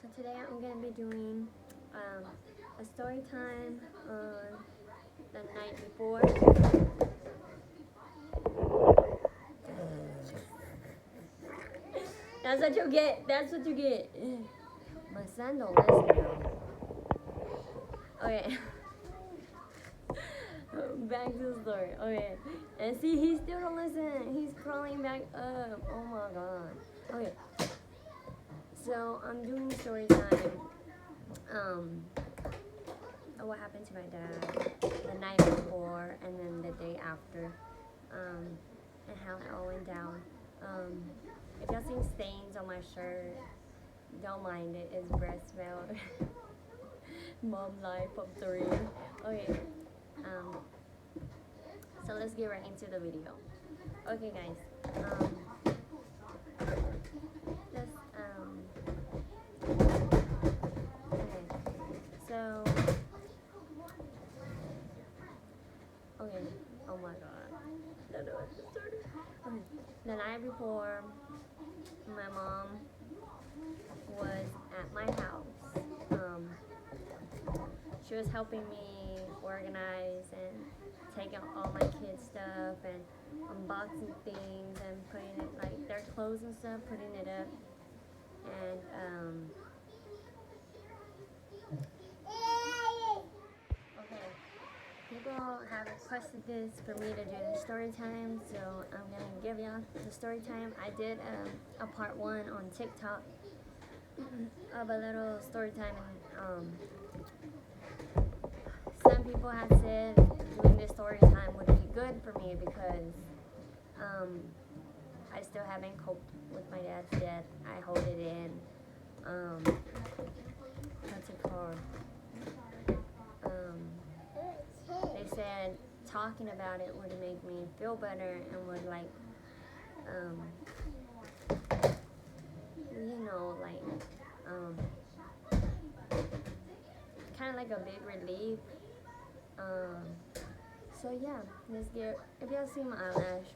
So today I'm going to be doing a story time on the night before. That's what you get. That's what you get. My son don't listen though. Okay. Back to the story. Okay. And see, he still don't listen. He's crawling back up. Oh my god. Okay. So I'm doing story time. What happened to my dad the night before and then the day after. And how it all went down. If y'all see stains on my shirt, don't mind it. It's breast milk. Mom life of 3. Okay. So let's get right into the video. Okay, guys. Just okay. So okay. Oh my god. I don't know what to start. Okay. The night before, my mom was at my house. She was helping me organize and take out all my kids' stuff and unboxing things and putting it, like their clothes and stuff, putting it up. And okay, people have requested this for me to do the story time, so I'm gonna give y'all the story time. I did a part 1 on TikTok of a little story time, and some people have said doing this story time would be good for me because I still haven't coped with my dad's death. I hold it in. What's it called? They said talking about it would make me feel better and would like, kind of like a big relief. So yeah, let's get, if y'all see my eyelash,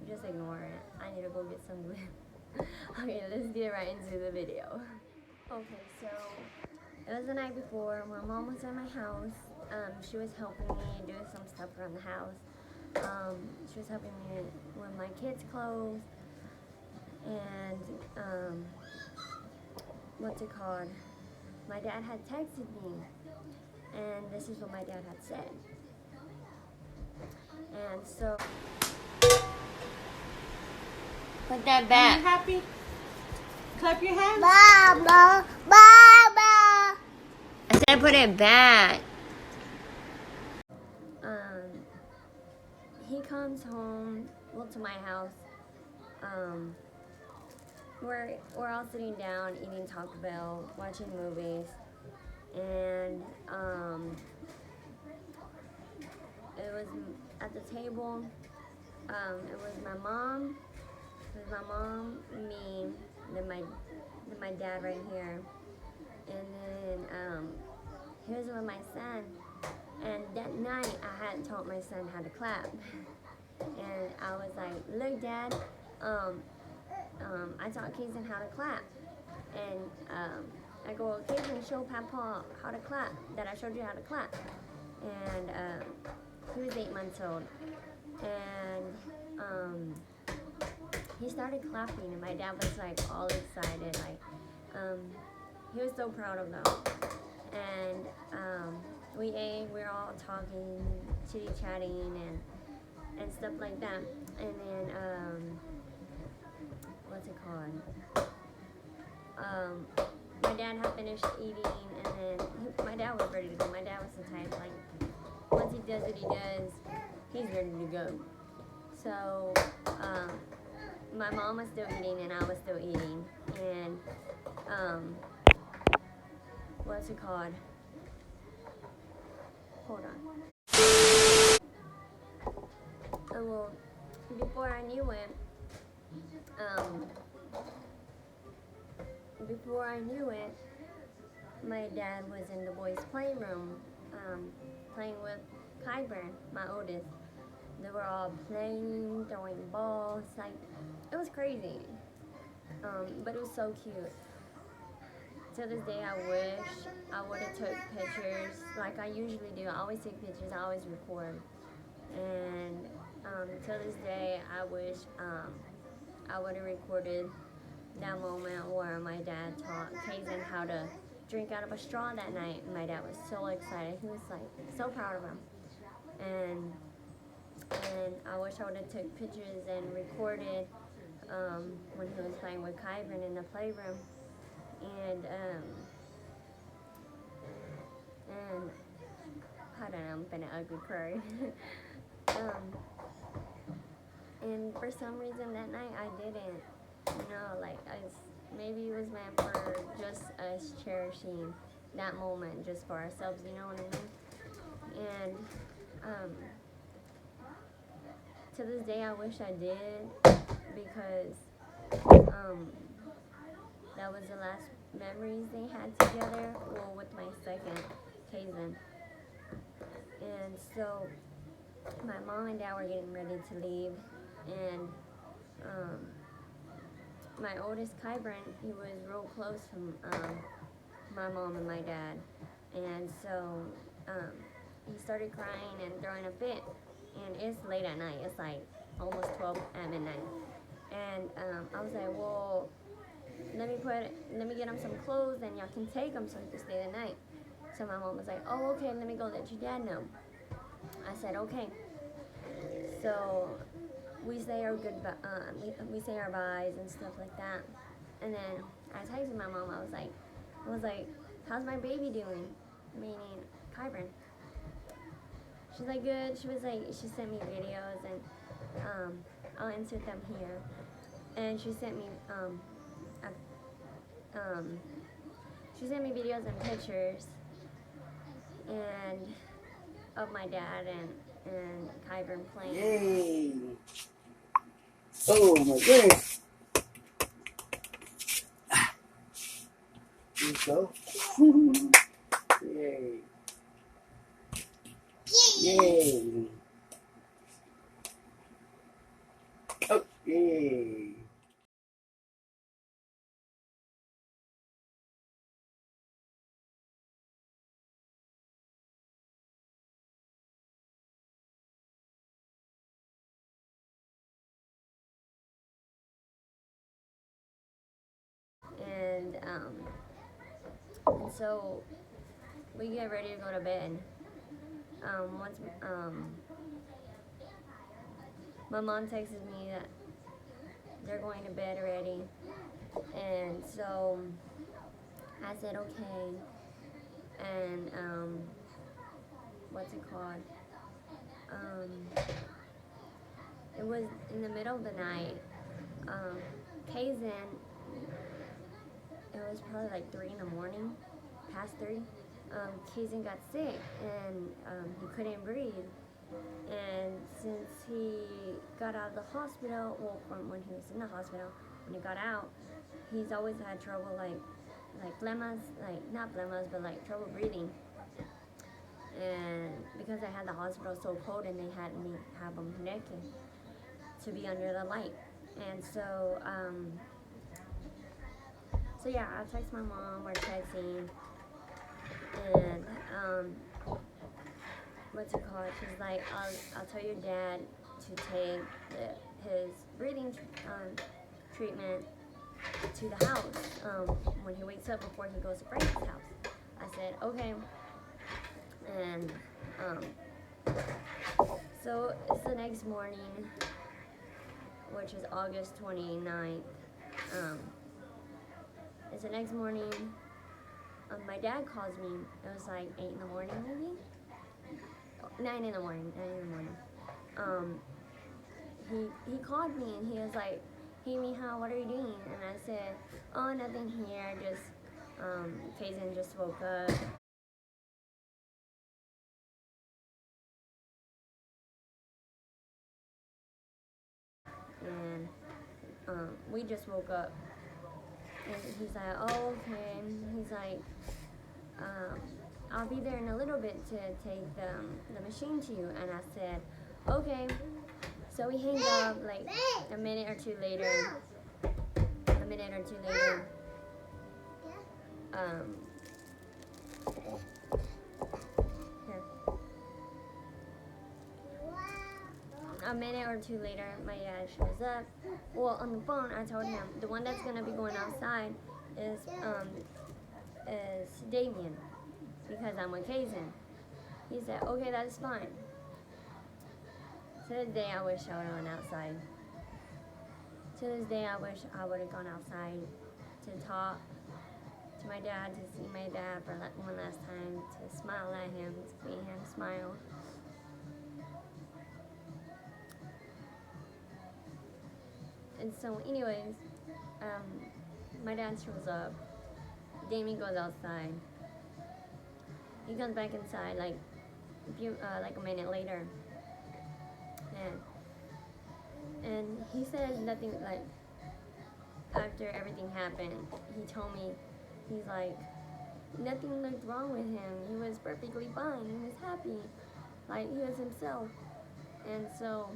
just ignore it. I need to go get some glue. Okay, let's get right into the video. Okay, so it was the night before. My mom was at my house. She was helping me do some stuff around the house. She was helping me with my kids' clothes. And, what's it called? My dad had texted me. And this is what my dad had said. And so... Put that back. Are you happy? Clap your hands. Mama, Mama. I said put it back. He comes home, well, to my house. We're all sitting down eating Taco Bell, watching movies, and it was at the table. It was my mom. It was my mom, me, then my dad right here, and then he was with my son. And that night, I hadn't taught my son how to clap, and I was like, "Look, Dad, I taught Kason how to clap," and I go, "Kason, show Papa how to clap. That I showed you how to clap," and he was 8 months old, and he started clapping, and my dad was like all excited, like he was so proud of them. And we ate, we were all talking, chitty-chatting, and stuff like that. And then what's it called? My dad had finished eating, and then my dad was ready to go. My dad was the type, like, once he does what he does, he's ready to go. So my mom was still eating, and I was still eating, and what's it called? Hold on. Well, before I knew it, my dad was in the boys' playroom, playing with Kyber, my oldest. They were all playing, throwing balls, like, it was crazy. But it was so cute. to this day, I wish I would have took pictures like I usually do. I always take pictures. I always record. And to this day, I wish I would have recorded that moment where my dad taught Kaizen how to drink out of a straw that night. My dad was so excited. He was like so proud of him. And I wish I would have took pictures and recorded when he was playing with Kyron in the playroom. And I don't know, I'm been an ugly bird. And for some reason that night I didn't. Like maybe it was meant for just us cherishing that moment just for ourselves, you know what I mean? And to this day I wish I did, because that was the last memories they had together, well, with my second Kaizen. And so my mom and dad were getting ready to leave, and my oldest Kyron, he was real close to my mom and my dad, and so he started crying and throwing a fit, and it's late at night, it's like almost 12 at midnight, and I was like, well, let me get him some clothes and y'all can take him so he can stay the night. So my mom was like, oh, okay, let me go let your dad know. I said, okay. So we say our we say our byes and stuff like that. And then I texted my mom. I was like, how's my baby doing? Meaning Kyron. She's like, good. She sent me videos, and I'll insert them here. And she sent me videos and pictures and of my dad and Kyron playing. Yay! Oh my goodness! Here you go. Yay! Yay! Oh, yay! And so we get ready to go to bed. Once my mom texted me that they're going to bed already, and so I said okay. And what's it called? It was in the middle of the night. Kaizen, it was probably like 3 in the morning, past 3. Kaizen got sick, and he couldn't breathe. And since he got out of the hospital, well, from when he was in the hospital, when he got out, he's always had trouble, like phlegmas, like not phlegmas, but like trouble breathing. And because I had the hospital so cold, and they had me have him naked to be under the light, and so yeah, I text my mom, we're texting, and what's it called? She's like, I'll tell your dad to take his breathing treatment to the house when he wakes up before he goes to Frank's house. I said, okay. And so it's the next morning, which is August 29th. It's the next morning. My dad calls me. It was like 8 in the morning, maybe? 9 in the morning. He called me, and he was like, hey, Mija, what are you doing? And I said, oh, nothing here, just Kaizen just woke up. And we just woke up. And he's like, oh, okay. He's like, I'll be there in a little bit to take the machine to you. And I said, okay. So we hang up like a minute or two later. here. A minute or two later, my dad shows up. Well, on the phone, I told him the one that's gonna be going outside is Damien, because I'm with Kazan. He said, okay, that's fine. To this day, I wish I would have gone outside. To this day, I wish I would have gone outside to talk to my dad, to see my dad for one last time, to smile at him, to see him smile. And so, anyways, my dad shows up. Damien goes outside. He comes back inside like a minute later, and he said nothing. Like, after everything happened, he told me, he's like, nothing looked wrong with him. He was perfectly fine. He was happy, like he was himself. And so,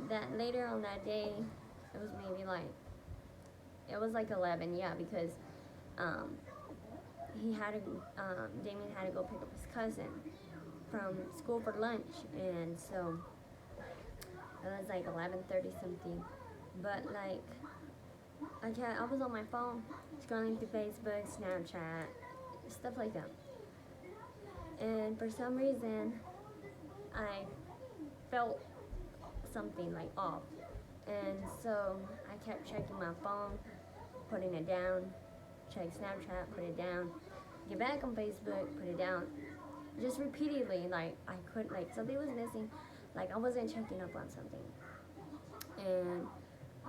that later on that day, it was maybe like, it was like 11, yeah, because Damien had to go pick up his cousin from school for lunch, and so it was like 11:30 something. But like, I was on my phone scrolling through Facebook, Snapchat, stuff like that, and for some reason I felt something like off, and so I kept checking my phone, putting it down, check Snapchat, put it down, get back on Facebook, put it down, just repeatedly. Like, I couldn't, like, something was missing, like I wasn't checking up on something, and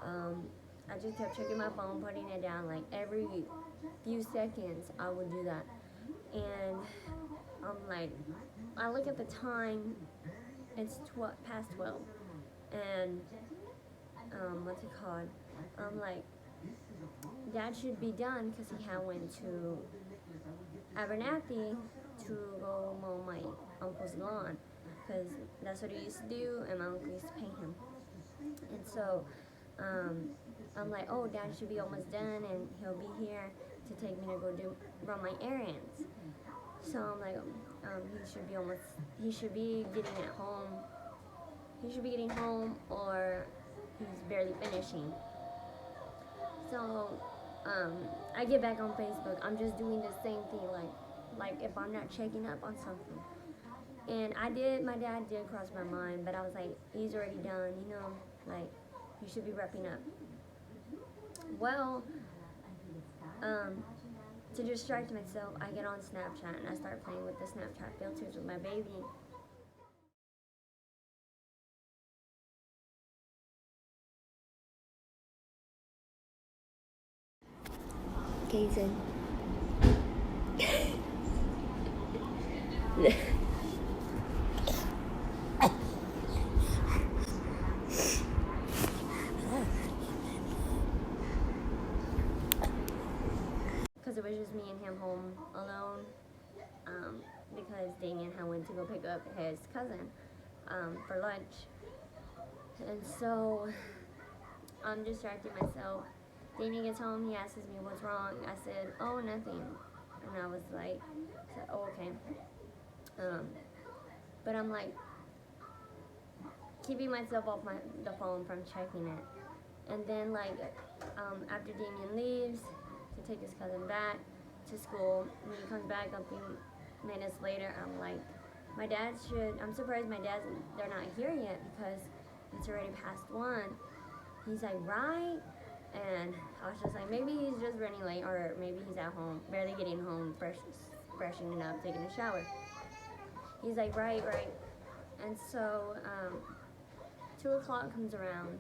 I just kept checking my phone, putting it down. Like, every few seconds I would do that, and I'm like, I look at the time, it's past 12, and what's it called, I'm like, Dad should be done, because he had went to Abernathy to go mow my uncle's lawn, because that's what he used to do, and my uncle used to pay him. And so I'm like, oh, Dad should be almost done, and he'll be here to take me to go run my errands. So I'm like, he should be getting home, or he's barely finishing. So I get back on Facebook. I'm just doing the same thing, like if I'm not checking up on something. And my dad did cross my mind, but I was like, he's already done, like, he should be wrapping up. Well, to distract myself, I get on Snapchat and I start playing with the Snapchat filters with my baby. Kazan. Because it was just me and him home alone, because Damien had went to go pick up his cousin for lunch. And so I'm distracting myself. Damien gets home, he asks me what's wrong. I said, oh, nothing. And I was like, oh, okay. But I'm like, keeping myself off the phone from checking it. And then, like, after Damien leaves to take his cousin back to school, when he comes back a few minutes later, I'm like, I'm surprised they're not here yet, because it's already past 1. He's like, right? And I was just like, maybe he's just running late, or maybe he's at home, barely getting home, freshening up, taking a shower. He's like, right. And so 2 o'clock comes around,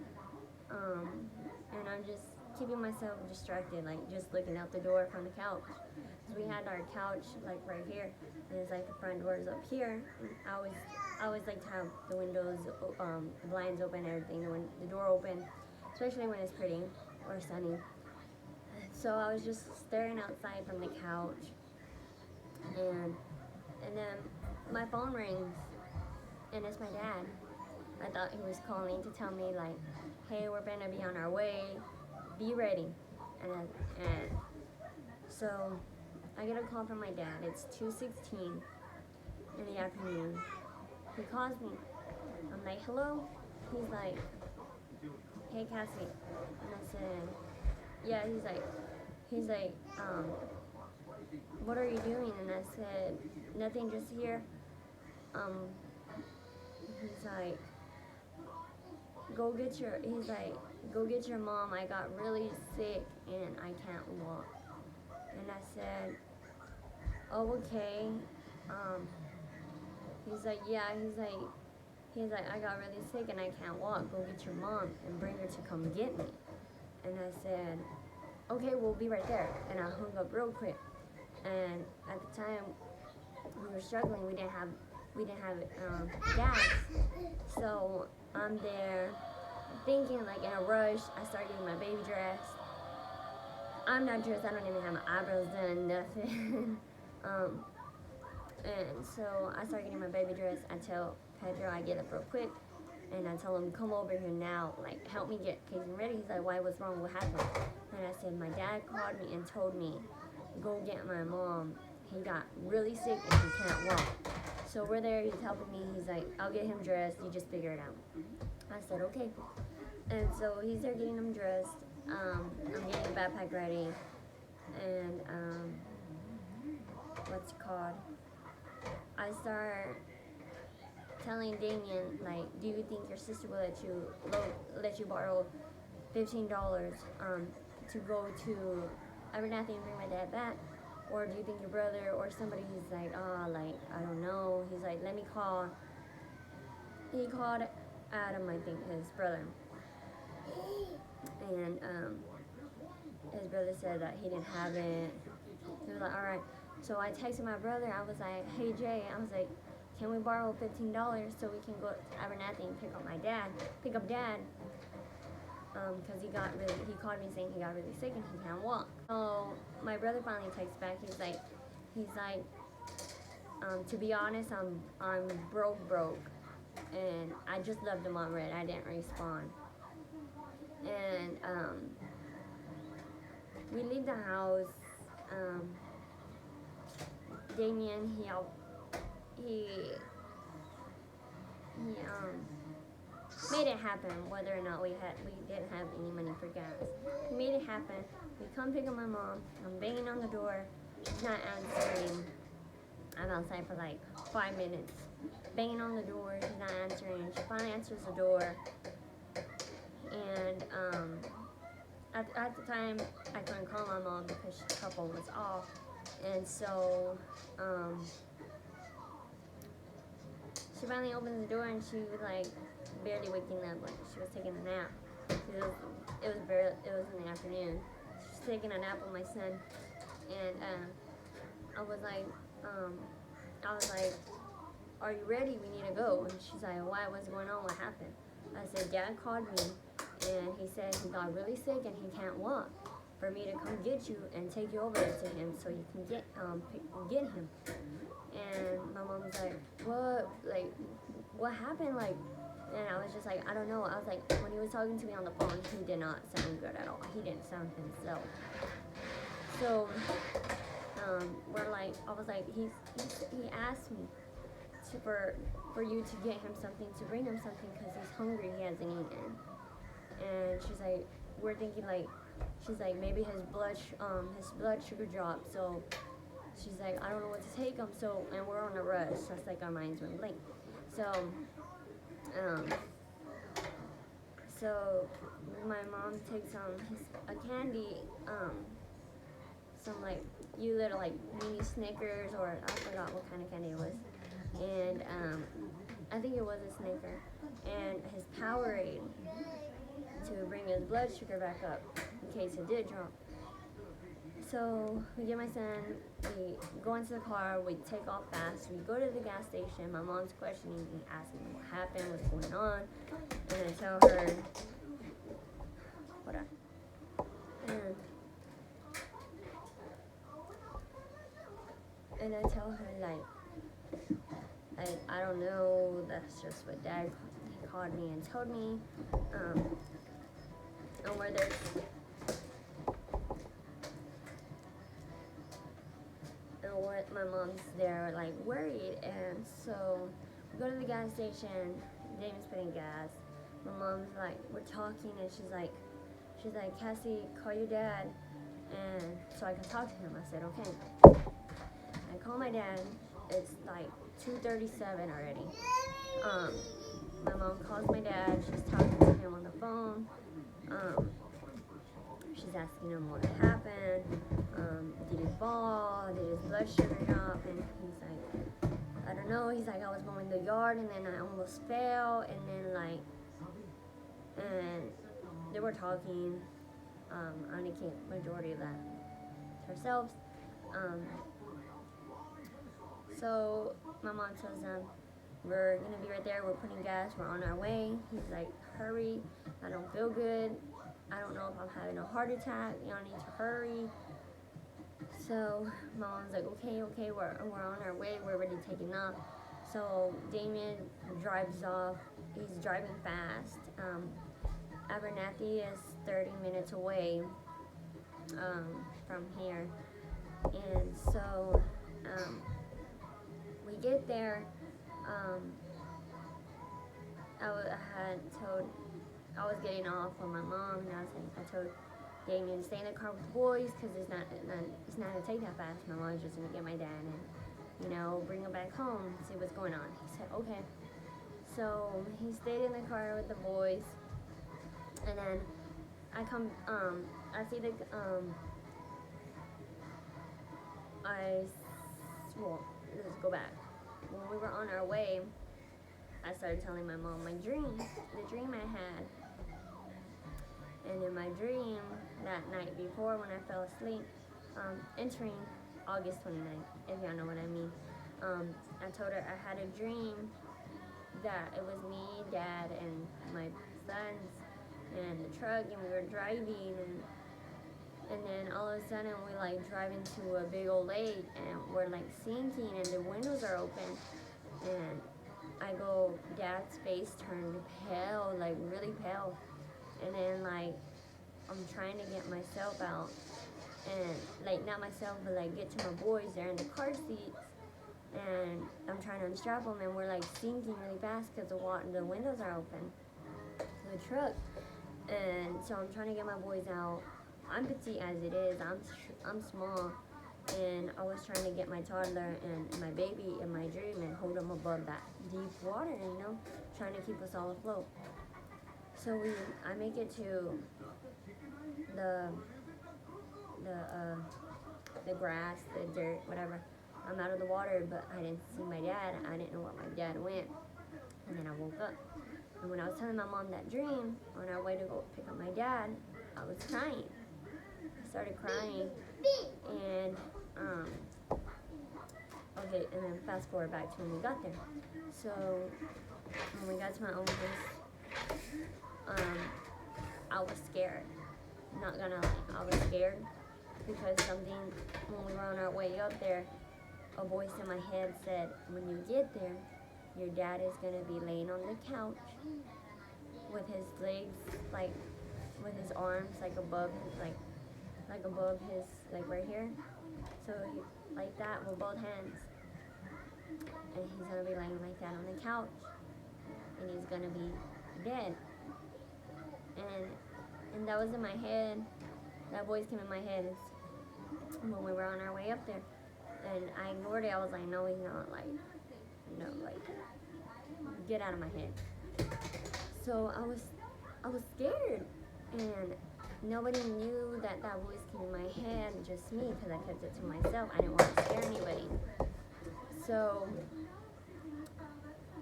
and I'm just keeping myself distracted, like just looking out the door from the couch. So we had our couch like right here, and it's like the front door is up here. And I always like to have the windows, the blinds open, everything, the door open, especially when it's pretty or sunny. So I was just staring outside from the couch, and then my phone rings, and it's my dad. I thought he was calling to tell me, like, hey, we're gonna be on our way. be ready. And so I get a call from my dad. It's 2:16 in the afternoon. He calls me. I'm like, hello? He's like, hey, Cassie. And I said, yeah. He's like, what are you doing? And I said, nothing, just here. He's like, go get your mom. I got really sick and I can't walk. And I said, oh, okay. He's like, yeah. He's like, I got really sick and I can't walk. Go get your mom and bring her to come get me. And I said, okay, we'll be right there. And I hung up real quick. And at the time, we were struggling. We didn't have gas. So I'm there thinking, like, in a rush. I start getting my baby dressed. I'm not dressed. I don't even have my eyebrows done, nothing. And so I start getting my baby dressed. I tell Pedro I get up real quick. And I tell him, come over here now. Like, help me get Kason ready. He's like, why? What's wrong? What happened? And I said, my dad called me and told me, go get my mom. He got really sick and he can't walk. So we're there. He's helping me. He's like, I'll get him dressed. You just figure it out. I said, okay. And so he's there getting him dressed. I'm getting the backpack ready. And, what's it called? I start telling Damien, like, do you think your sister will let you borrow $15 to go to Abernathy and bring my dad back? Or do you think your brother or somebody? He's like, like, I don't know. He's like, let me call. He called Adam, I think, his brother. And his brother said that he didn't have it. He was like, all right. So I texted my brother. I was like, hey, Jay. I was like, can we borrow $15 so we can go to Abernathy and pick up Dad? Because he called me saying he got really sick and he can't walk. So my brother finally texts back. He's like, to be honest, I'm broke, and I just left him on red. I didn't respond. And we leave the house. Damien, he made it happen, whether or not we didn't have any money for gas. He made it happen. We come pick up my mom. I'm banging on the door. She's not answering. I'm outside for like 5 minutes. Banging on the door. She's not answering. She finally answers the door. And at the time, I couldn't call my mom because her phone was off. And so she finally opens the door and she was like barely waking up, like she was taking a nap. It was in the afternoon. She was taking a nap with my son, and I was like, are you ready? We need to go. And she's like, why? What's going on? What happened? I said, Dad called me, and he said he got really sick and he can't walk. For me to come get you and take you over to him so you can get him. And my mom was like, what? Like, what happened? Like, and I was just like, I don't know. I was like, when he was talking to me on the phone, he did not sound good at all. He didn't sound himself. So, we're like, I was like, he asked me for you to get him something, to bring him something because he's hungry, he hasn't eaten. And she's like, we're thinking like, she's like, maybe his blood sugar dropped. So she's like, I don't know what to take him. So, and we're on a rush. That's like our minds went blank. So my mom takes a candy, some like little like mini Snickers, or I forgot what kind of candy it was. And I think it was a Snicker, and his Powerade to bring his blood sugar back up in case it did drop. So we get my son, we go into the car, we take off fast, we go to the gas station. My mom's questioning me, asking me what happened, what's going on, and I tell her, hold on, and I tell her like, I don't know, that's just what Dad called me and told me, and we're there my mom's there, like, worried. And so we go to the gas station. Damon's putting gas. My mom's like, we're talking, and she's like, Cassie, call your dad, and so I can talk to him. I said, okay. I call my dad. It's like 2:37 already. My mom calls my dad. She's talking to him on the phone. She's asking him what happened. Did he fall? Did his blood sugar drop? And he's like, I don't know. He's like, I was mowing the yard, and then I almost fell, and then and they were talking. Anna kept majority of that to herself. So my mom tells them, we're gonna be right there, we're putting gas, we're on our way. He's like, hurry, I don't feel good. I don't know if I'm having a heart attack, y'all need to hurry. So my mom's like, okay, we're on our way, we're already taking off. So Damien drives off, he's driving fast. Abernathy is 30 minutes away from here. And so we get there. I was getting off with my mom, and I told Damien to stay in the car with the boys because it's not gonna take that fast. My mom's just gonna get my dad and bring him back home and see what's going on. He said okay. So he stayed in the car with the boys, and then I see let's go back. When we were on our way, I started telling my mom the dream I had. And in my dream, that night before when I fell asleep, entering August 29th, if y'all know what I mean, I told her I had a dream that it was me, Dad, and my sons, and the truck, and we were driving, and then all of a sudden we drive into a big old lake, and we're sinking, and the windows are open, and I go, Dad's face turned pale, really pale, and then I'm trying to get myself out, and not myself, but get to my boys. They're in the car seats, and I'm trying to unstrap them, and we're sinking really fast because the windows are open to the truck, and so I'm trying to get my boys out. I'm petite as it is. I'm small, and I was trying to get my toddler and my baby in my dream and hold them above that deep water, trying to keep us all afloat. So I make it to the grass, the dirt, whatever. I'm out of the water, but I didn't see my dad. I didn't know where my dad went. And then I woke up. And when I was telling my mom that dream, on our way to go pick up my dad, I was crying. I started crying. And, okay, and then fast forward back to when we got there. So, when we got to my own place, I was scared. Not gonna lie, I was scared because when we were on our way up there, a voice in my head said, when you get there, your dad is gonna be laying on the couch with his legs, with his arms, above his, above his, right here. So, like that with both hands. And he's gonna be laying like that on the couch. And he's gonna be dead. And that was in my head. That voice came in my head when we were on our way up there. And I ignored it. I was like, no, he's not. Get out of my head. So I was scared. And nobody knew that voice came in my head, just me, because I kept it to myself. I didn't want to scare anybody. So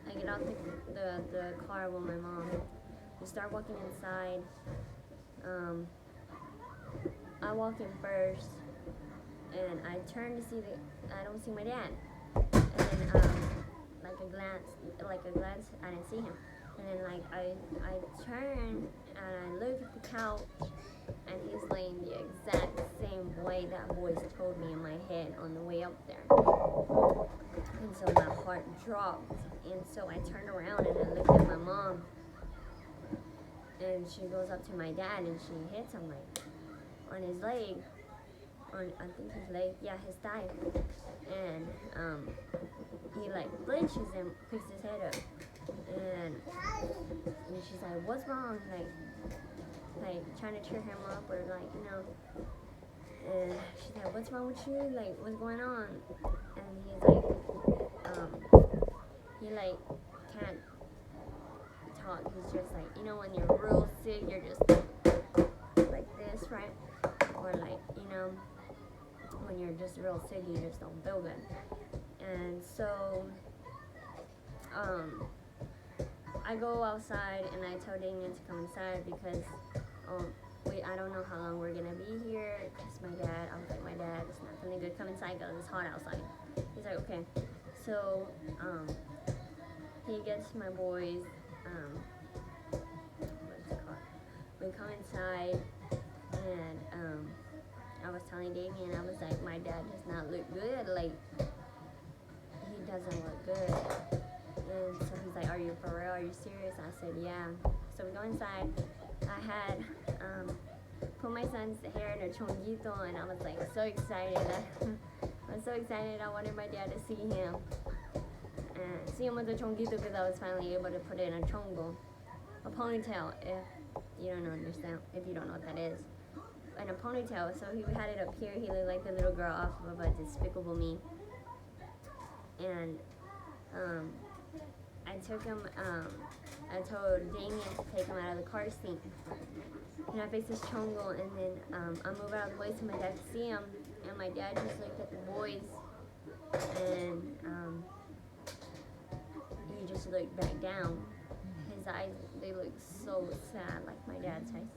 I get out the car with my mom. We start walking inside. I walk in first, and I turn to see I don't see my dad. And then a glance, I didn't see him. And then I turn and I look at the couch, and he's laying the exact same way that voice told me in my head on the way up there. And so my heart dropped, and so I turned around and I looked at my mom, and she goes up to my dad and she hits him on his leg, on I think his leg, yeah, his thigh, and he like flinches and picks his head up, and she's like, "What's wrong?" Like trying to cheer him up or like and she's like, "What's wrong with you? Like, what's going on?" And he's like, he like can't talk. He's just like, when you're real sick, you're just like this, right? Or like, when you're just real sick, you just don't feel good. And so, I go outside and I tell Damien to come inside because, I don't know how long we're gonna be here. Cause I was like, my dad, it's not feeling good. Come inside, cause it's hot outside. He's like, okay. So, he gets my boys, what's it called? We come inside, and I was telling Damien, I was like, my dad does not look good. Like, he doesn't look good. And so he's like, are you for real? Are you serious? I said, yeah. So we go inside. I had put my son's hair in a chonguito, and I was like so excited. I was so excited. I wanted my dad to see him. And see him with a chonguito because I was finally able to put it in a chongo. A ponytail, if you don't understand, if you don't know what that is. And a ponytail, so he had it up here. He looked like the little girl off of a Despicable Me. And I took him, I told Damien to take him out of the car seat. And I fixed his chongo, and then I moved out of the way so my dad could see him. And my dad just looked at the boys, and he just looked back down. His eyes, they looked so sad, like my dad's eyes.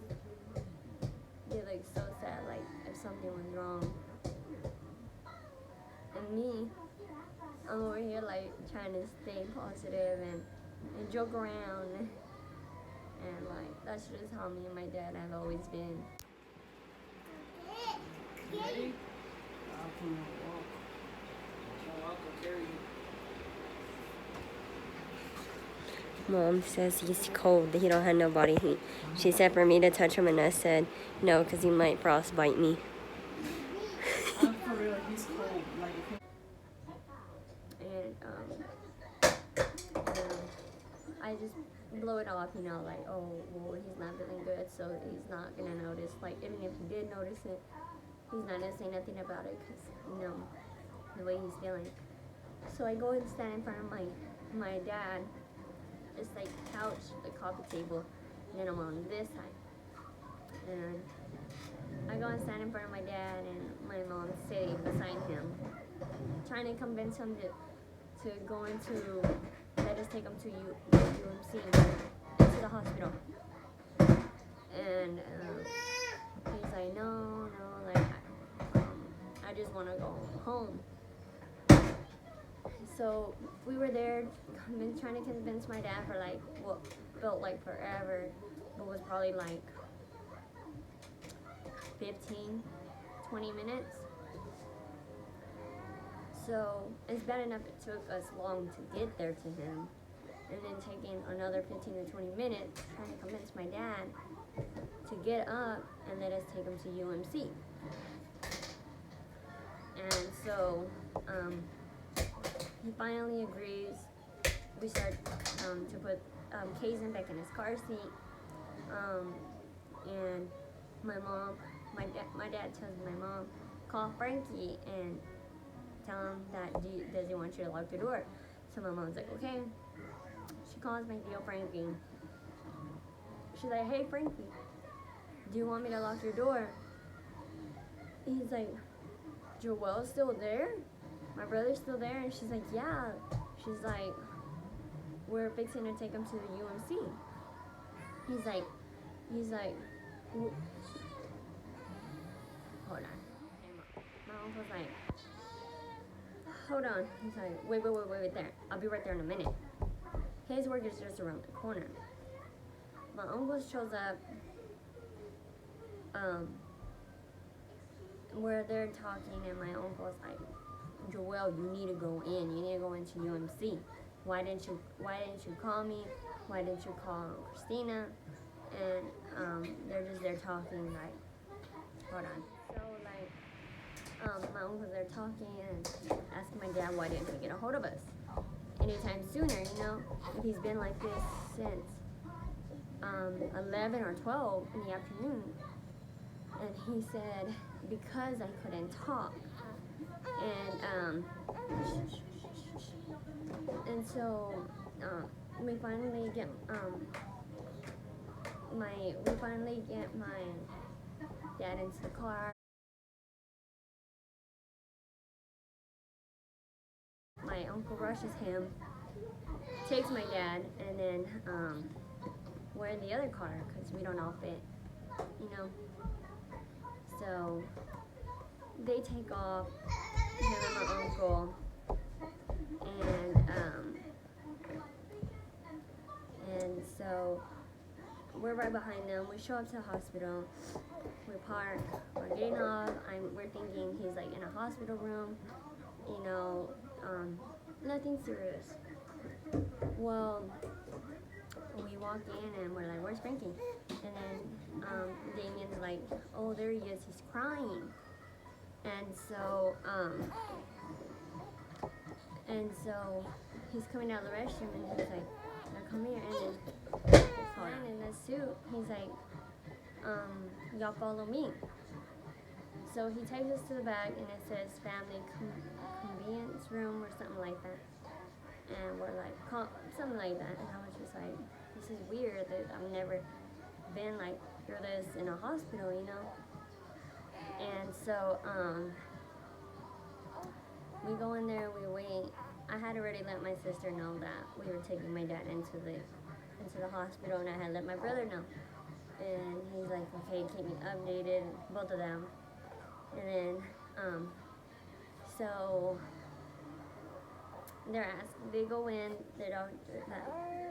They looked so sad, like if something was wrong. And me, I'm over here like trying to stay positive and joke around. And like, that's just how me and my dad have always been. Ready? Mom says he's cold. He don't have no body heat. She said for me to touch him, and I said no because he might frostbite me. I'm for real, he's cold. Like, And I just blow it off, like, oh, well, he's not feeling good, so he's not gonna notice. Like, even if he did notice it, he's not gonna say nothing about it because, the way he's feeling. So I go and stand in front of my dad. It's like couch, the coffee table, and then I'm on this side. And I go and stand in front of my dad, and my mom's sitting beside him, trying to convince him to go into, let us take him to UMC, to the hospital. And he's like, no, like, I just want to go home. So we were there trying to convince my dad for like what felt like forever, but was probably like 15, 20 minutes. So it's bad enough it took us long to get there to him, and then taking another 15 to 20 minutes trying to convince my dad to get up and let us take him to UMC. And so he finally agrees. We start to put Kazan back in his car seat, and my dad tells my mom, call Frankie and tell him that does he want you to lock the door. So my mom's like, okay. She calls my deal Frankie. She's like, hey Frankie, do you want me to lock your door? He's like, Joel's still there? My brother's still there? And she's like, yeah. She's like, we're fixing to take him to the UMC. He's like, hold on. My uncle's like, hold on. He's like, wait there. I'll be right there in a minute. His work is just around the corner. My uncle shows up, where they're talking, and my uncle's like, Joel, you need to go in. You need to go into UMC. Why didn't you call me? Why didn't you call Christina? And they're just there talking, like, hold on. So like my uncles are talking and asking my dad why didn't he get a hold of us anytime sooner, you know, if he's been like this since 11 or 12 in the afternoon. And he said, because I couldn't talk. And so we finally get my dad into the car. My uncle rushes him, takes my dad, and then we're in the other car because we don't all fit, you know. So they take off, him and my uncle, and so we're right behind them. We show up to the hospital. We park. We're getting off. We're thinking he's like in a hospital room, you know, nothing serious. Well, we walk in and we're like, "Where's Frankie?" And then Damien's like, "Oh, there he is. He's crying." And so he's coming out of the restroom and he's like, "Now come here." And then he's man in the suit, he's like, "Y'all follow me." So he takes us to the back and it says family convenience room or something like that. And we're like, something like that. And I was just like, this is weird that I've never been like through this in a hospital, you know? And so we go in there, we wait. I had already let my sister know that we were taking my dad into the hospital, and I had let my brother know. And he's like, okay, keep me updated, both of them. And then, so they go in, the doctor,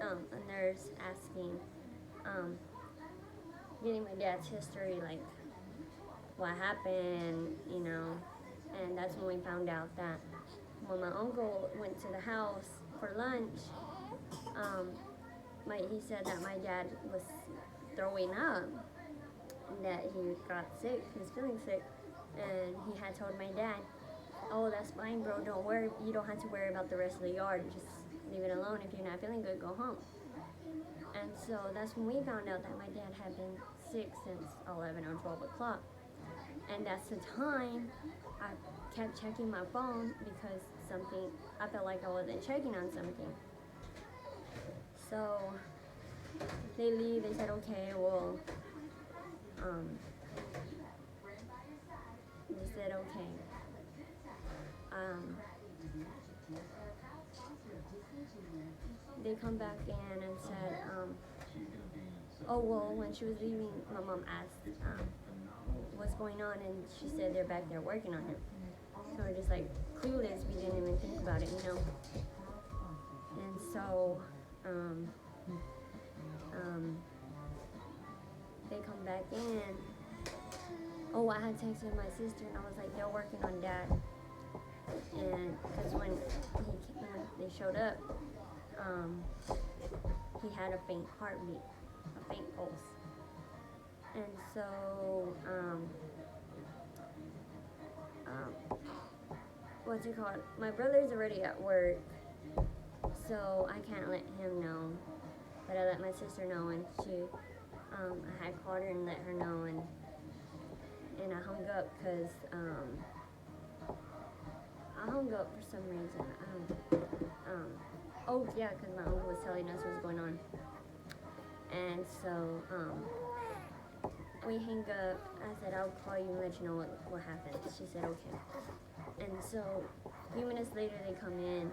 a nurse asking, getting my dad's history, like what happened, you know. And that's when we found out that when my uncle went to the house for lunch, he said that my dad was throwing up, that he got sick, he was feeling sick, and he had told my dad, "Oh, that's fine, bro, don't worry, you don't have to worry about the rest of the yard, just leave it alone. If you're not feeling good, go home." And so that's when we found out that my dad had been sick since 11 or 12 o'clock. And that's the time I kept checking my phone because I felt like I wasn't checking on something. So they leave, they said, okay, well, they said, okay. They come back in and said, oh, well, when she was leaving, my mom asked what's going on, and she said they're back there working on him. So we're just like clueless, we didn't even think about it, you know. And so they come back in. Oh, I had texted my sister and I was like, they're working on dad. And because when they showed up, he had a faint heartbeat, a faint pulse. And so, what's it called? My brother's already at work, so I can't let him know. But I let my sister know, and I had called her and let her know, and I hung up because I hung up for some reason. Oh yeah, because my uncle was telling us what's going on, and so we hang up. I said I'll call you and let you know what happened. She said okay. And so a few minutes later they come in,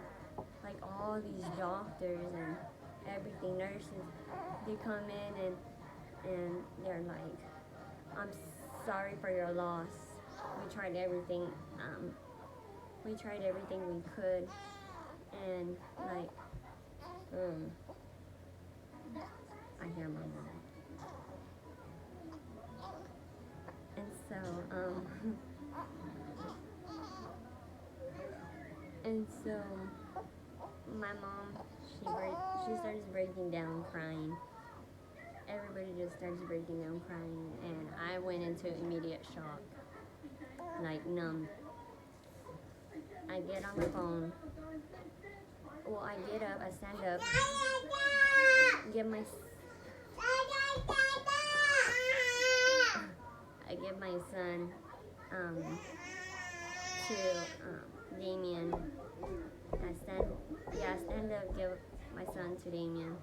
like all these doctors and everything, nurses. They come in and they're like, "I'm sorry for your loss. We tried everything. We tried everything we could, and like, I hear my mom." And so, my mom, she starts breaking down, crying. Everybody just starts breaking down, crying, and I went into immediate shock. like numb. I get on the phone. Well, I get up, I stand up, give my I give my son to Damien. I stand up, give my son to Damien.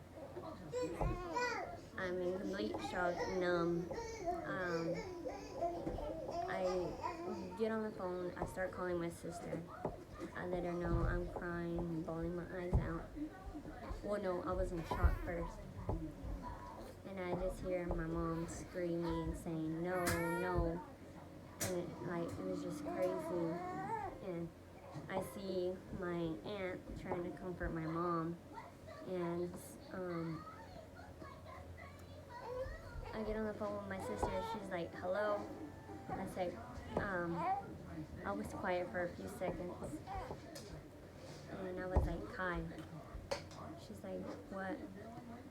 I'm in complete shock, numb. I get on the phone, I start calling my sister. I let her know I'm crying, bawling my eyes out. Well, no, I was in shock first. And I just hear my mom screaming, saying, no, no. And it was just crazy. And I see my aunt trying to comfort my mom. And I get on the phone with my sister. She's like, hello. I say, I was quiet for a few seconds. And I was like, Kai. She's like, what?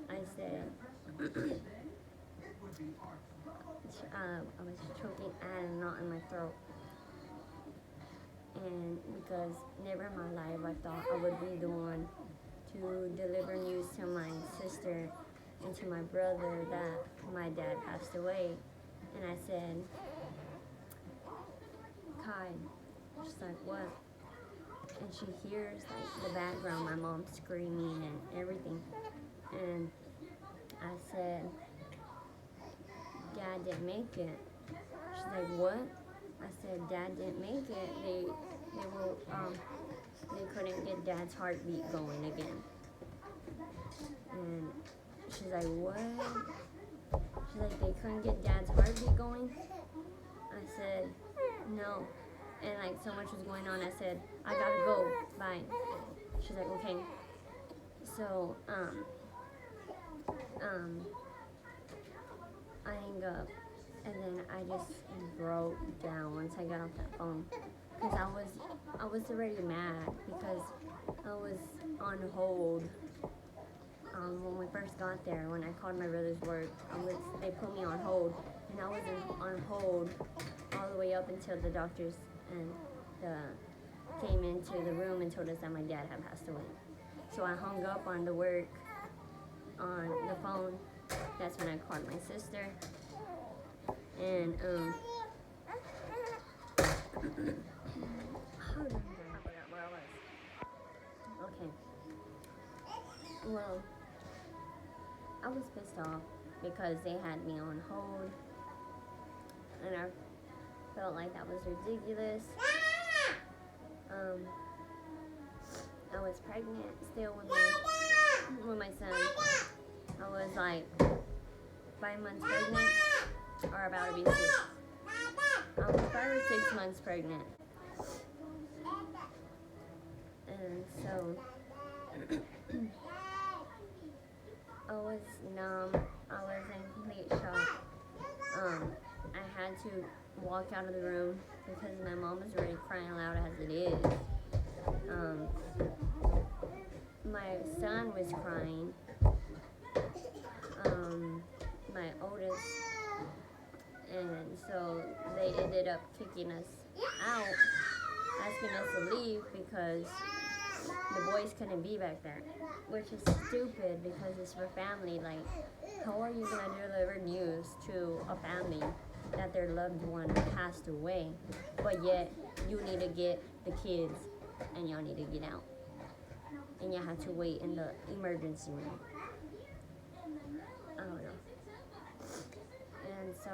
I said, I was choking, I had a knot in my throat. And because never in my life I thought I would be the one to deliver news to my sister and to my brother that my dad passed away. And I said, Kai. She's like, what? And she hears like the background, my mom screaming and everything. And I said, Dad didn't make it. She's like, what? I said, Dad didn't make it. They couldn't get Dad's heartbeat going again. And she's like, what? She's like, they couldn't get Dad's heartbeat going? I said, no. And like so much was going on, I said, I gotta go, bye. She's like, okay. So, I hang up, and then I just broke down once I got off that phone. Because I was already mad, because I was on hold. When we first got there, when I called my brother's work, they put me on hold, and I was on hold all the way up until the doctors came into the room and told us that my dad had passed away. So I hung up on the work on the phone. That's when I called my sister. And I forgot where I was. Okay. Well, I was pissed off because they had me on hold, and I felt like that was ridiculous. I was pregnant still with my son. I was like 5 months pregnant, or about to be 6. I was 5 or 6 months pregnant. And so I was numb. I was in complete shock. I had to walk out of the room because my mom was already crying loud as it is. My son was crying. My oldest. And so they ended up kicking us out, asking us to leave because the boys couldn't be back there, which is stupid because it's for family. Like, how are you gonna deliver news to a family that their loved one passed away, but yet you need to get the kids and y'all need to get out, and you have to wait in the emergency room? I don't know. And so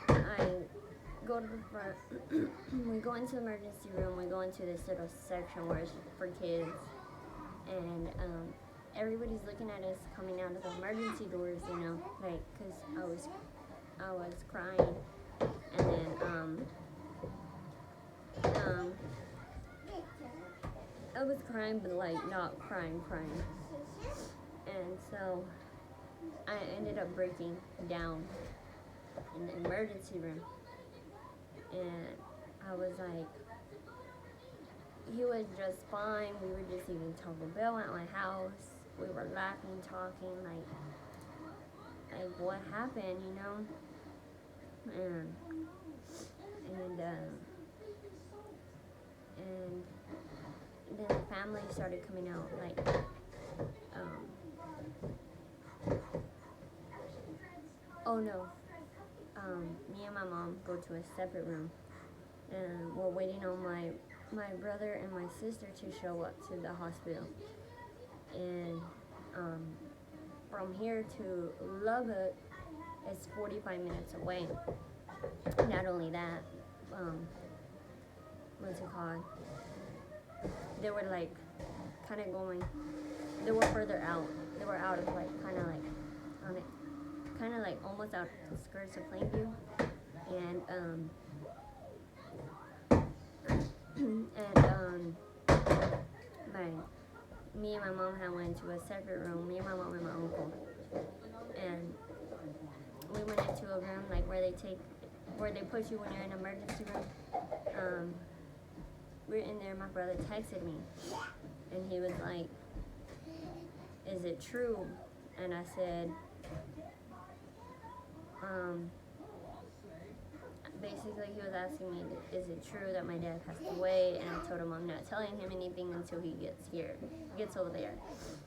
I go to the front. We go into the emergency room. We go into this little section where it's for kids, and everybody's looking at us coming out of the emergency doors, you know, like, because I was crying, and then I was crying, but like not crying. And so I ended up breaking down in the emergency room, and I was like, he was just fine. We were just eating Taco Bell at my house. We were laughing, talking, like what happened, you know? and then the family started coming out, like, oh no, me and my mom go to a separate room, and we're waiting on my brother and my sister to show up to the hospital. And from here to Lubbock is 45 minutes away. Not only that, what's it called? They were like kind of going. They were further out. They were out of like kind of like on it, kind of like almost out the skirts of Plainview, and me and my mom had went to a separate room. Me and my mom and my uncle, and we went into a room like where they put you when you're in an emergency room. We're in there. My brother texted me, and he was like, "Is it true?" And I said, basically he was asking me, is it true that my dad passed away? And I told him I'm not telling him anything until he gets over there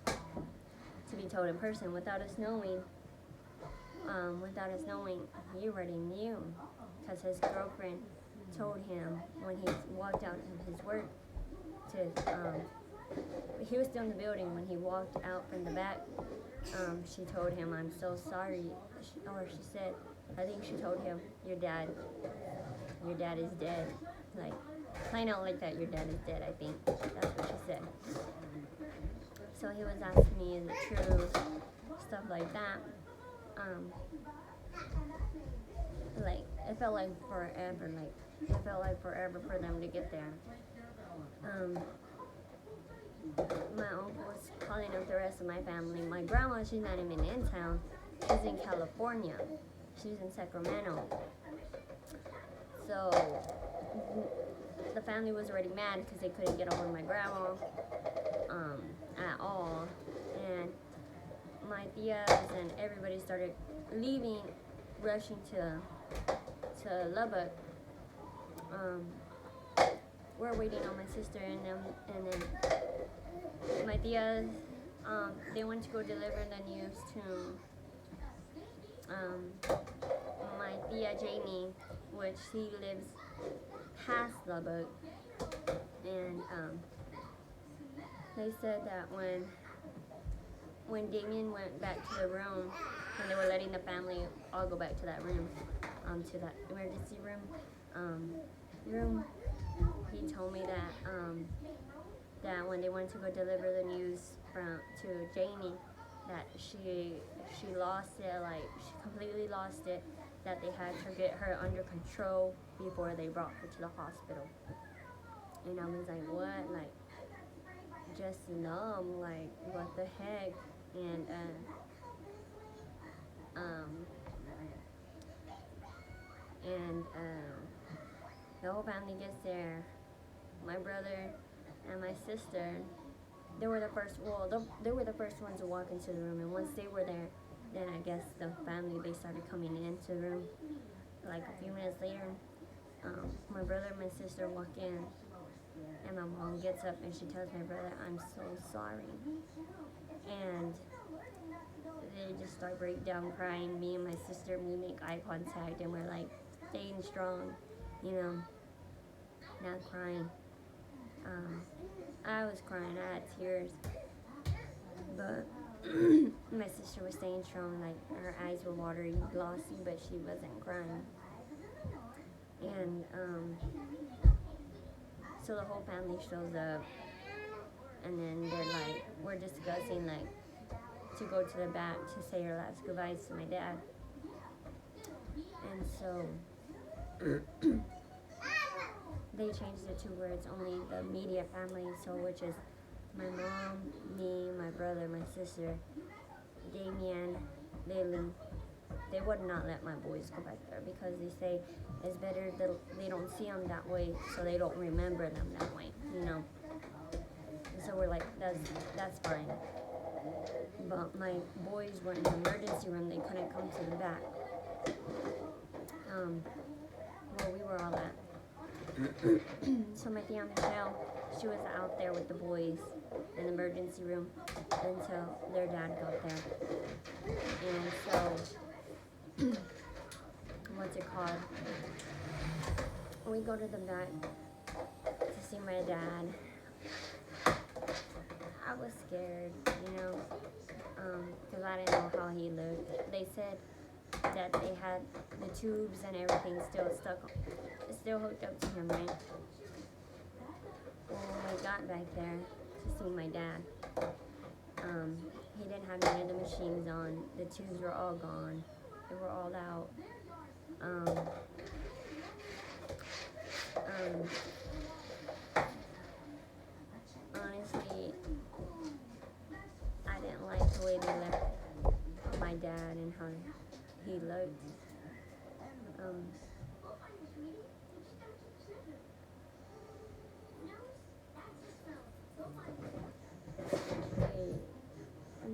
to be told in person. Without us knowing, he already knew, because his girlfriend told him when he walked out of his work he was still in the building when he walked out from the back. She told him, "I'm so sorry," she said, I think she told him, your dad is dead. Like, plain out like that, your dad is dead, I think. That's what she said. So he was asking me, is it true? Stuff like that. Like, it felt like forever for them to get there. My uncle was calling up the rest of my family. My grandma, she's not even in town. She's in California. She's in Sacramento. So the family was already mad because they couldn't get a hold of my grandma at all. And my tias and everybody started leaving, rushing to Lubbock. We're waiting on my sister and them, and then my tias, they went to go deliver the news to my tia Jamie, which she lives past Lubbock, and they said that when Damien went back to the room, when they were letting the family all go back to that room, to that emergency room, he told me that when they went to go deliver the news to Jamie, that she lost it, like she completely lost it, that they had to get her under control before they brought her to the hospital. And I was like, what? Like, just numb, like, what the heck? And the whole family gets there. My brother and my sister, they were the first ones to walk into the room, and once they were there, then I guess the family, they started coming into the room. Like a few minutes later, my brother and my sister walk in, and my mom gets up and she tells my brother, "I'm so sorry." And they just start break down crying. Me and my sister, we make eye contact, and we're like staying strong, not crying. I was crying, I had tears, but my sister was staying strong. Like, her eyes were watery, glossy, but she wasn't crying. And so the whole family shows up, and then they're like, we're discussing like to go to the back to say our last goodbyes to my dad. And so they changed the 2 words, only the immediate family, so which is my mom, me, my brother, my sister, Damien, Lily. They would not let my boys go back there because they say it's better that they don't see them that way, so they don't remember them that way, And so we're like, that's fine. But my boys were in the emergency room, they couldn't come to the back. where we were all at. So my Aunt Michelle, she was out there with the boys in the emergency room until their dad got there. And so, what's it called? We go to the vet to see my dad. I was scared, you know, because I didn't know how he looked. They said that they had the tubes and everything still hooked up to him, right? When we got back there to see my dad, he didn't have none of the machines on. The tubes were all gone. They were all out. Honestly, I didn't like the way they left my dad and how he looked.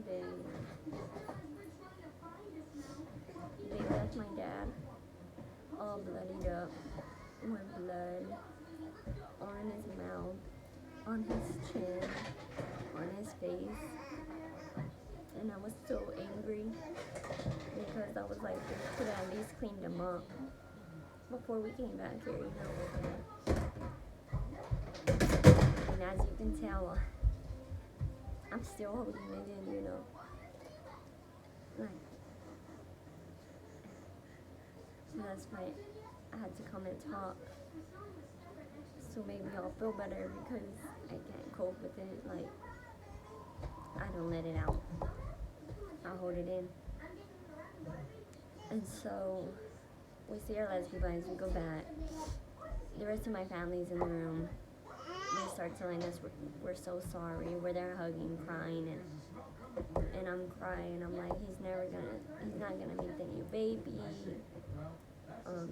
They left my dad all bloodied up with blood on his mouth, on his chin, on his face. And I was so angry because I was like, they could have at least cleaned him up before we came back here, you know. And as you can tell, I'm still holding it in, you know. Like, so that's why I had to come and talk. So maybe I'll feel better because I can't cope with it. Like, I don't let it out. I hold it in. And so we see our lesbian buddies, we go back. The rest of my family's in the room. They start telling us we're so sorry. We're there hugging, crying, and I'm crying. I'm like, he's not gonna meet the new baby.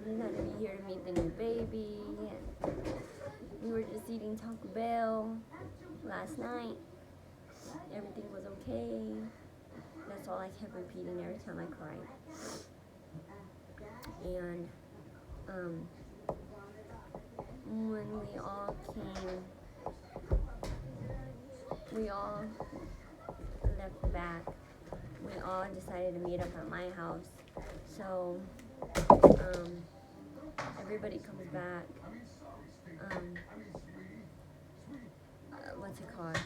He's not gonna be here to meet the new baby. And we were just eating Taco Bell last night. Everything was okay. That's all I kept repeating every time I cried. And when we all left back, we all decided to meet up at my house. So everybody comes back. What's it called?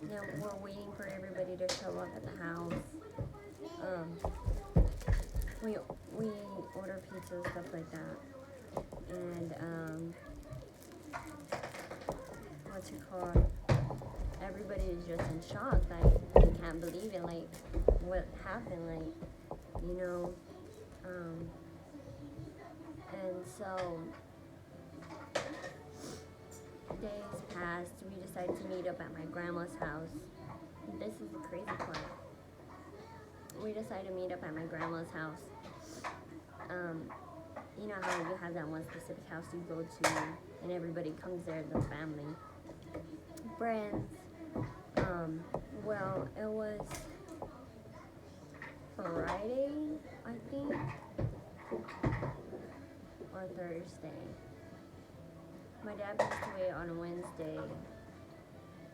Now we're waiting for everybody to show up at the house. We order pizza, stuff like that. And what's it called? Everybody is just in shock. Like, they can't believe it. Like, what happened? Like, you know. And so days passed. We decided to meet up at my grandma's house. This is the crazy part. We decided to meet up at my grandma's house. You know how you have that one specific house you go to, and everybody comes there, the family, friends. Well, it was Friday, I think, or Thursday. My dad passed away on a Wednesday.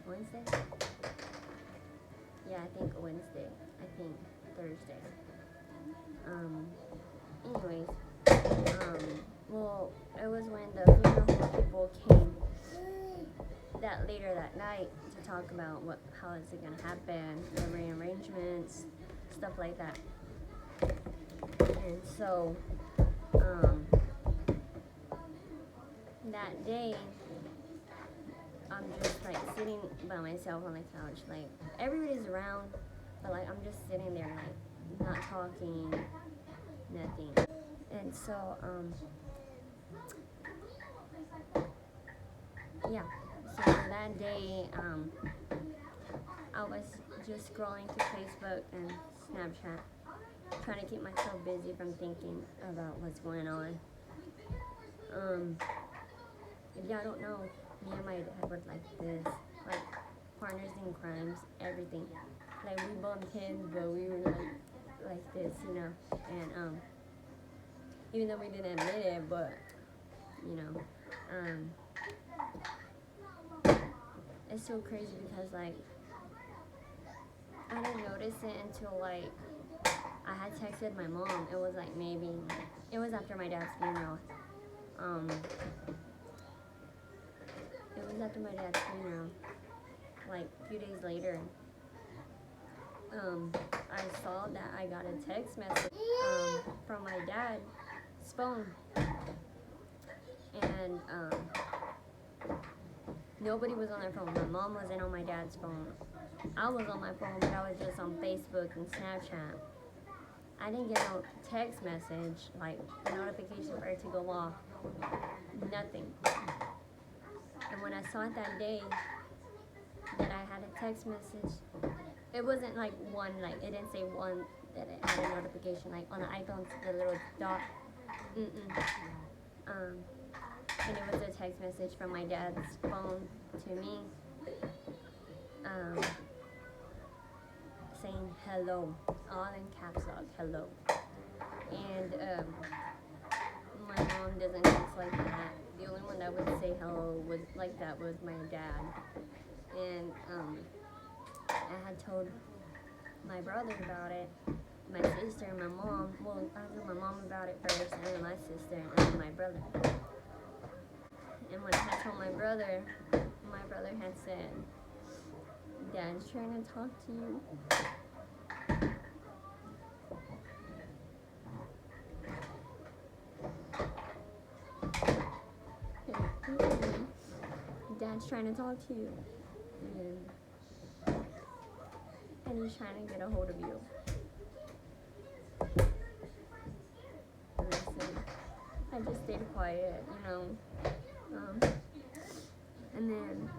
Wednesday? Yeah, I think Wednesday. I think Thursday. Anyways, well, it was when the funeral people came later that night to talk about how is it gonna happen, the rearrangements, stuff like that. And so, that day, I'm just like sitting by myself on the couch, like everybody's around, but like I'm just sitting there, like not talking, nothing. And so, yeah. So that day, I was just scrolling through Facebook and Snapchat, trying to keep myself busy from thinking about what's going on. If y'all don't know, me and my dad were like this, like partners in crimes, everything. Like we bumped heads, but we were like this, you know. And even though we didn't admit it, but, you know, it's so crazy because, like, I didn't notice it until, like, I had texted my mom. It was, like, maybe, it was after my dad's funeral. It was after my dad's funeral, like, a few days later. I saw that I got a text message from my dad's phone, and nobody was on their phone. My mom wasn't on my dad's phone. I was on my phone, but I was just on Facebook and Snapchat. I didn't get no text message, like notification for it to go off. Nothing. And when I saw it that day, that I had a text message, it wasn't like one, like it didn't say one that it had a notification, like on the iPhone, the little dot. And it was a text message from my dad's phone to me, saying hello, all in caps lock, hello. And my mom doesn't text like that. The only one that would say hello was like that was my dad. And I had told my brother about it, my sister, and my mom. Well, I told my mom about it first, and then my sister, and then my brother. And when I had told my brother had said, Dad's trying to talk to you. Dad's trying to talk to you. And he's trying to get a hold of you. And I said, I just stayed quiet, you know. And then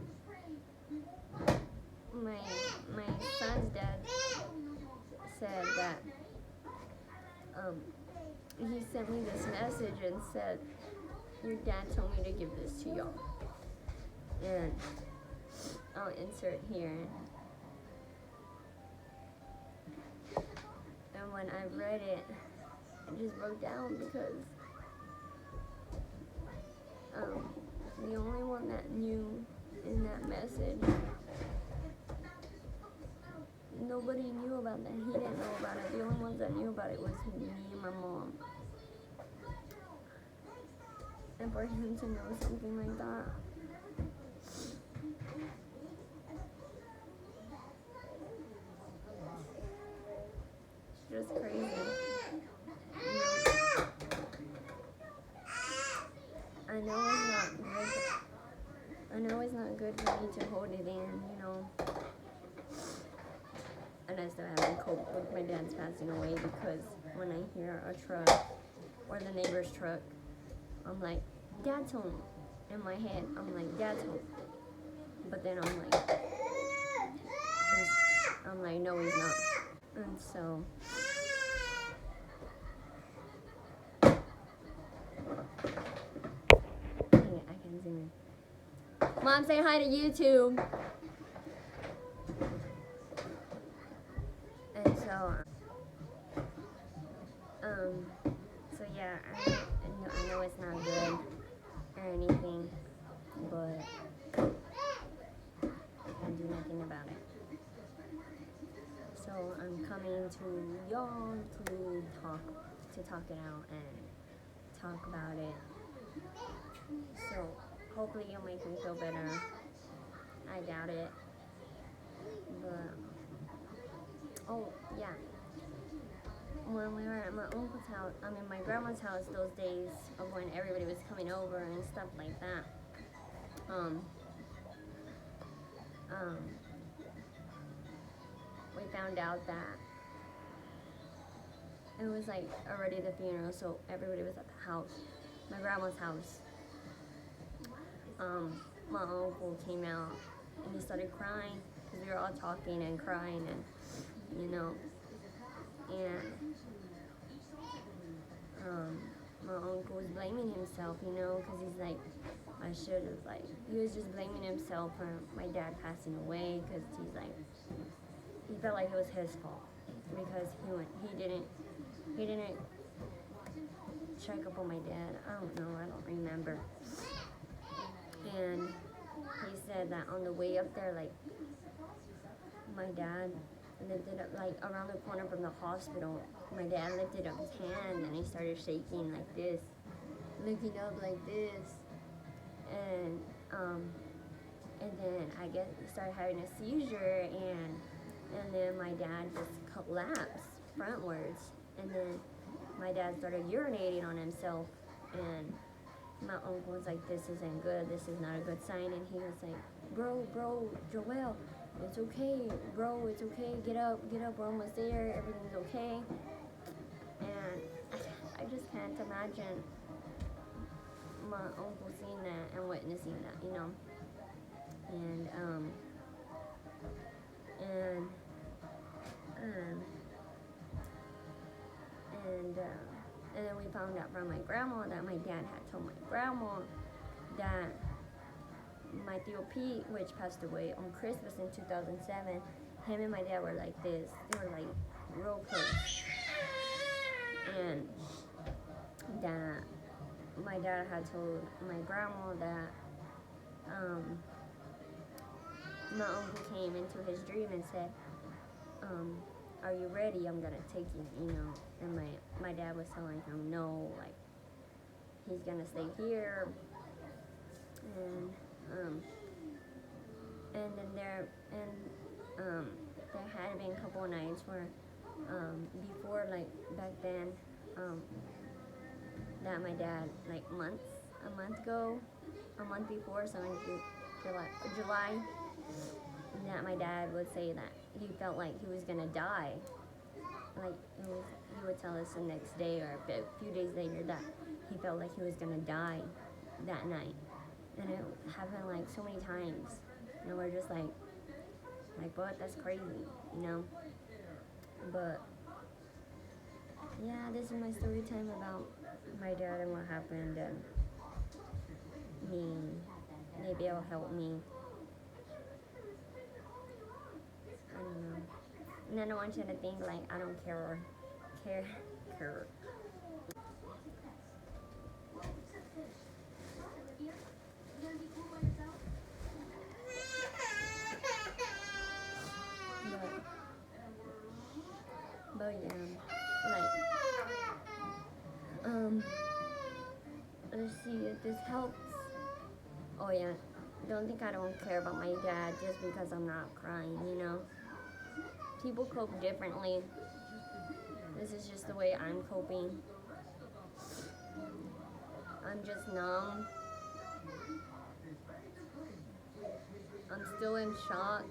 my son's dad said that he sent me this message and said, your dad told me to give this to y'all. And I'll insert here. And when I read it, I just broke down because the only one that knew in that message, nobody knew about that. He didn't know about it. The only ones that knew about it was me and my mom. And for him to know something like that, it's just crazy. I know it's not good for me to hold it in, you know. And I still haven't coped with my dad's passing away because when I hear a truck or the neighbor's truck, I'm like, Dad's home. In my head, I'm like, Dad's home. But then I'm like, no, he's not. And so, I can zoom in. Mom, say hi to YouTube. And so yeah, I know it's not good or anything, but I can do nothing about it. So I'm coming to y'all to talk it out and talk about it. So hopefully you'll make me feel better. I doubt it. But oh yeah. When we were at my uncle's house, my grandma's house, those days of when everybody was coming over and stuff like that, we found out that it was like already the funeral, so everybody was at the house, my grandma's house. My uncle came out and he started crying because we were all talking and crying and, you know, and my uncle was blaming himself, you know, because he's like, I should have, like, he was just blaming himself for my dad passing away because he's like, he felt like it was his fault because he didn't check up on my dad. I don't know, I don't remember. And he said that on the way up there, like, my dad lifted up, like, around the corner from the hospital, my dad lifted up his hand and he started shaking like this, looking up like this, and then I guess he started having a seizure, and then my dad just collapsed frontwards, and then my dad started urinating on himself, and my uncle was like, this isn't good, this is not a good sign, and he was like, bro, Joel, it's okay, bro, it's okay, get up, we're almost there, everything's okay. And I just can't imagine my uncle seeing that and witnessing that, you know. And and then we found out from my grandma that my dad had told my grandma that my Theo Pete, which passed away on Christmas in 2007, him and my dad were like this. They were like real close. And that my dad had told my grandma that my uncle came into his dream and said, are you ready? I'm gonna take you, you know. And my dad was telling him no, like he's gonna stay here. And then there had been a couple of nights where before, like back then, that my dad, like a month before, so in July, that my dad would say that he felt like he was gonna die. Like he would tell us the next day or a few days later that he felt like he was gonna die that night. And it happened like so many times. And we're just like what? That's crazy, you know? But yeah, this is my story time about my dad and what happened, and maybe it'll help me. I don't know. And I don't want you to think like I don't care. But yeah, like, let's see if this helps. Oh yeah, don't think I don't care about my dad just because I'm not crying, you know? People cope differently. This is just the way I'm coping. I'm just numb. I'm still in shock,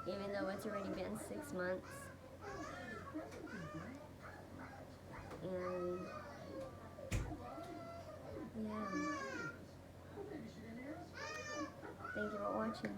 even though it's already been 6 months. And yeah. Thank you for watching.